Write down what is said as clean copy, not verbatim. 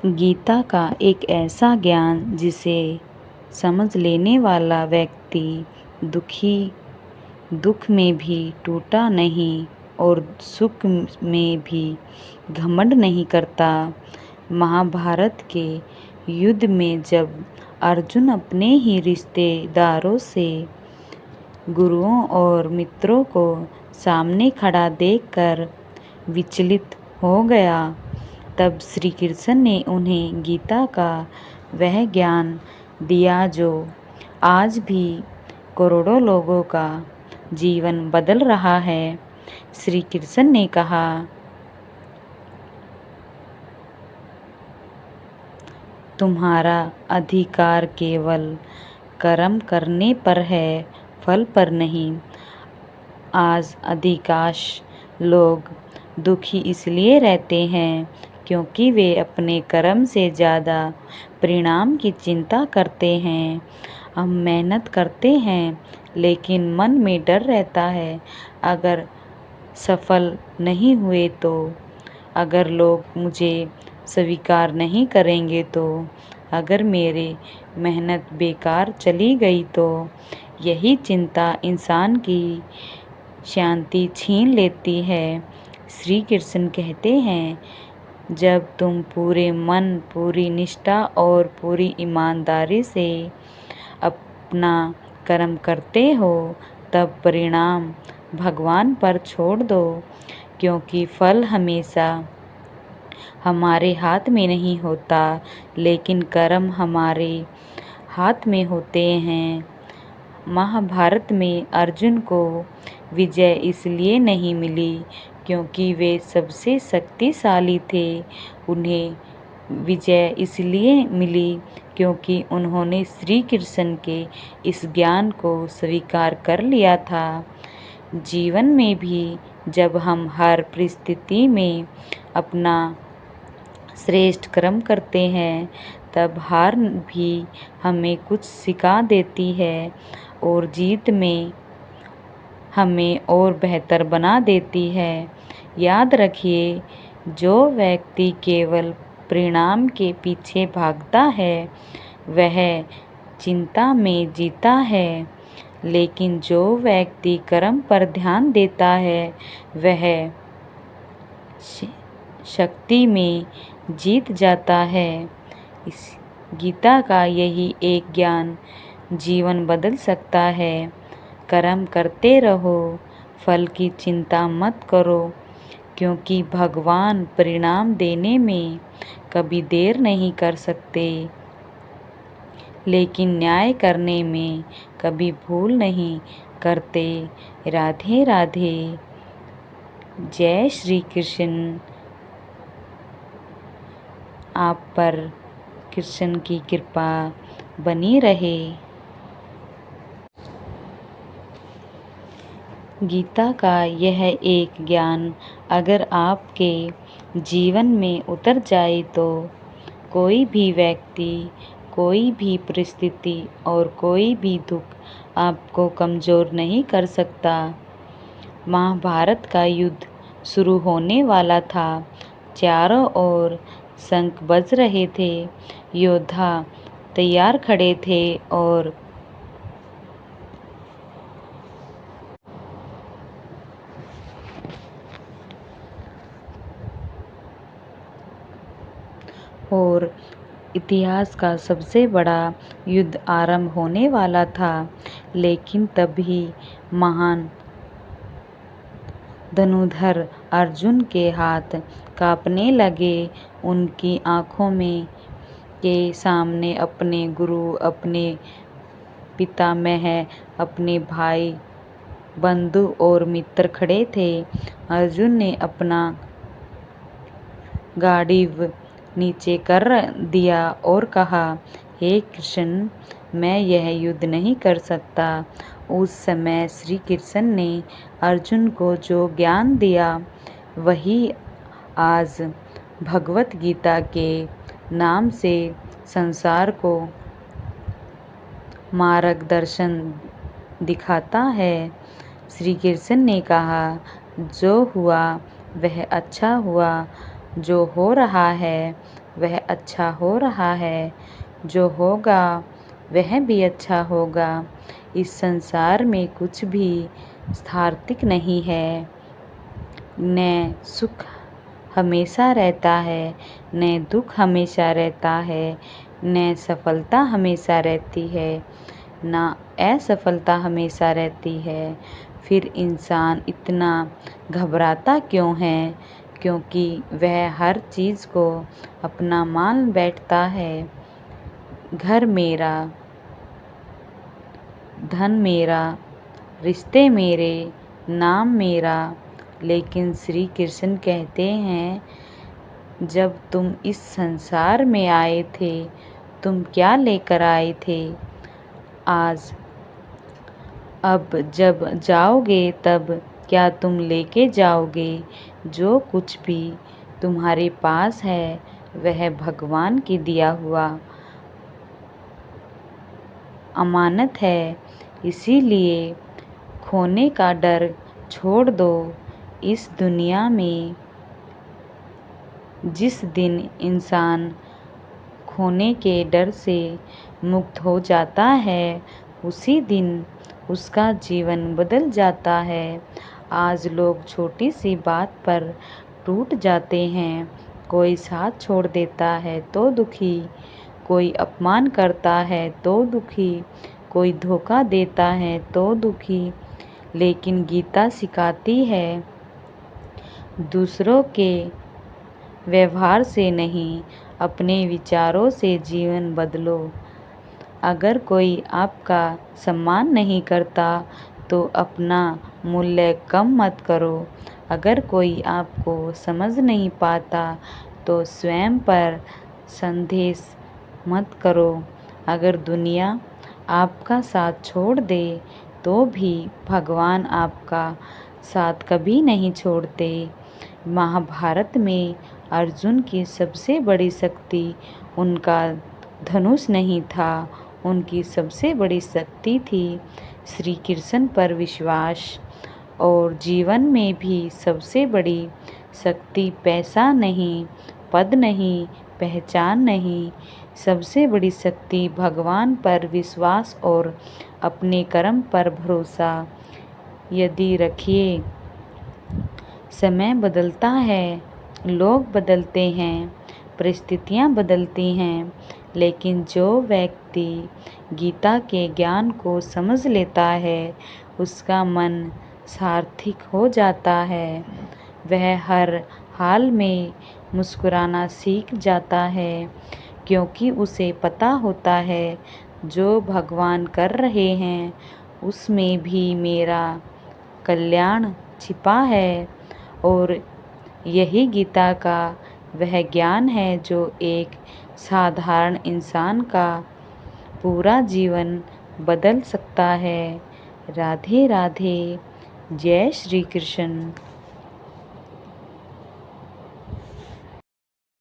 गीता का एक ऐसा ज्ञान जिसे समझ लेने वाला व्यक्ति दुख में भी टूटा नहीं और सुख में भी घमंड नहीं करता। महाभारत के युद्ध में जब अर्जुन अपने ही रिश्तेदारों से गुरुओं और मित्रों को सामने खड़ा देखकर विचलित हो गया, तब श्री कृष्ण ने उन्हें गीता का वह ज्ञान दिया जो आज भी करोड़ों लोगों का जीवन बदल रहा है। श्री कृष्ण ने कहा, तुम्हारा अधिकार केवल कर्म करने पर है, फल पर नहीं। आज अधिकांश लोग दुखी इसलिए रहते हैं क्योंकि वे अपने कर्म से ज़्यादा परिणाम की चिंता करते हैं। हम मेहनत करते हैं लेकिन मन में डर रहता है, अगर सफल नहीं हुए तो, अगर लोग मुझे स्वीकार नहीं करेंगे तो, अगर मेरी मेहनत बेकार चली गई तो। यही चिंता इंसान की शांति छीन लेती है। श्री कृष्ण कहते हैं, जब तुम पूरे मन, पूरी निष्ठा और पूरी ईमानदारी से अपना कर्म करते हो, तब परिणाम भगवान पर छोड़ दो, क्योंकि फल हमेशा हमारे हाथ में नहीं होता, लेकिन कर्म हमारे हाथ में होते हैं। महाभारत में अर्जुन को विजय इसलिए नहीं मिली क्योंकि वे सबसे शक्तिशाली थे, उन्हें विजय इसलिए मिली क्योंकि उन्होंने श्री कृष्ण के इस ज्ञान को स्वीकार कर लिया था। जीवन में भी जब हम हर परिस्थिति में अपना श्रेष्ठ कर्म करते हैं, तब हार भी हमें कुछ सिखा देती है और जीत में हमें और बेहतर बना देती है। याद रखिए, जो व्यक्ति केवल परिणाम के पीछे भागता है वह चिंता में जीता है, लेकिन जो व्यक्ति कर्म पर ध्यान देता है वह शक्ति में जीत जाता है। इस गीता का यही एक ज्ञान जीवन बदल सकता है। कर्म करते रहो, फल की चिंता मत करो, क्योंकि भगवान परिणाम देने में कभी देर नहीं कर सकते, लेकिन न्याय करने में कभी भूल नहीं करते। राधे राधे। जय श्री कृष्ण। आप पर कृष्ण की कृपा बनी रहे। गीता का यह एक ज्ञान अगर आपके जीवन में उतर जाए तो कोई भी व्यक्ति, कोई भी परिस्थिति और कोई भी दुख आपको कमज़ोर नहीं कर सकता। महाभारत का युद्ध शुरू होने वाला था, चारों ओर शंख बज रहे थे, योद्धा तैयार खड़े थे और इतिहास का सबसे बड़ा युद्ध आरंभ होने वाला था। लेकिन तभी महान धनुर्धर अर्जुन के हाथ कांपने लगे। उनकी आंखों में के सामने अपने गुरु, अपने पितामह, अपने भाई, बंधु और मित्र खड़े थे। अर्जुन ने अपना गांडीव नीचे कर दिया और कहा, हे कृष्ण, मैं यह युद्ध नहीं कर सकता। उस समय श्री कृष्ण ने अर्जुन को जो ज्ञान दिया वही आज भगवत गीता के नाम से संसार को मार्गदर्शन दिखाता है। श्री कृष्ण ने कहा, जो हुआ वह अच्छा हुआ, जो हो रहा है वह अच्छा हो रहा है, जो होगा वह भी अच्छा होगा। इस संसार में कुछ भी स्थायिक नहीं है, न सुख हमेशा रहता है, न दुख हमेशा रहता है, न सफलता हमेशा रहती है, न असफलता हमेशा रहती है। फिर इंसान इतना घबराता क्यों है? क्योंकि वह हर चीज़ को अपना मान बैठता है। घर मेरा, धन मेरा, रिश्ते मेरे, नाम मेरा। लेकिन श्री कृष्ण कहते हैं, जब तुम इस संसार में आए थे, तुम क्या लेकर आए थे? आज अब जब जाओगे तब क्या तुम लेके जाओगे? जो कुछ भी तुम्हारे पास है वह भगवान की दिया हुआ अमानत है। इसीलिए खोने का डर छोड़ दो। इस दुनिया में जिस दिन इंसान खोने के डर से मुक्त हो जाता है, उसी दिन उसका जीवन बदल जाता है। आज लोग छोटी सी बात पर टूट जाते हैं। कोई साथ छोड़ देता है तो दुखी, कोई अपमान करता है तो दुखी, कोई धोखा देता है तो दुखी। लेकिन गीता सिखाती है, दूसरों के व्यवहार से नहीं, अपने विचारों से जीवन बदलो। अगर कोई आपका सम्मान नहीं करता तो अपना मूल्य कम मत करो। अगर कोई आपको समझ नहीं पाता तो स्वयं पर संदेह मत करो। अगर दुनिया आपका साथ छोड़ दे तो भी भगवान आपका साथ कभी नहीं छोड़ते। महाभारत में अर्जुन की सबसे बड़ी शक्ति उनका धनुष नहीं था, उनकी सबसे बड़ी शक्ति थी श्री कृष्ण पर विश्वास। और जीवन में भी सबसे बड़ी शक्ति पैसा नहीं, पद नहीं, पहचान नहीं, सबसे बड़ी शक्ति भगवान पर विश्वास और अपने कर्म पर भरोसा यदि रखिए। समय बदलता है, लोग बदलते हैं, परिस्थितियाँ बदलती हैं, लेकिन जो व्यक्ति गीता के ज्ञान को समझ लेता है, उसका मन सार्थक हो जाता है। वह हर हाल में मुस्कुराना सीख जाता है, क्योंकि उसे पता होता है जो भगवान कर रहे हैं उसमें भी मेरा कल्याण छिपा है। और यही गीता का वह ज्ञान है जो एक साधारण इंसान का पूरा जीवन बदल सकता है। राधे राधे। जय श्री कृष्ण।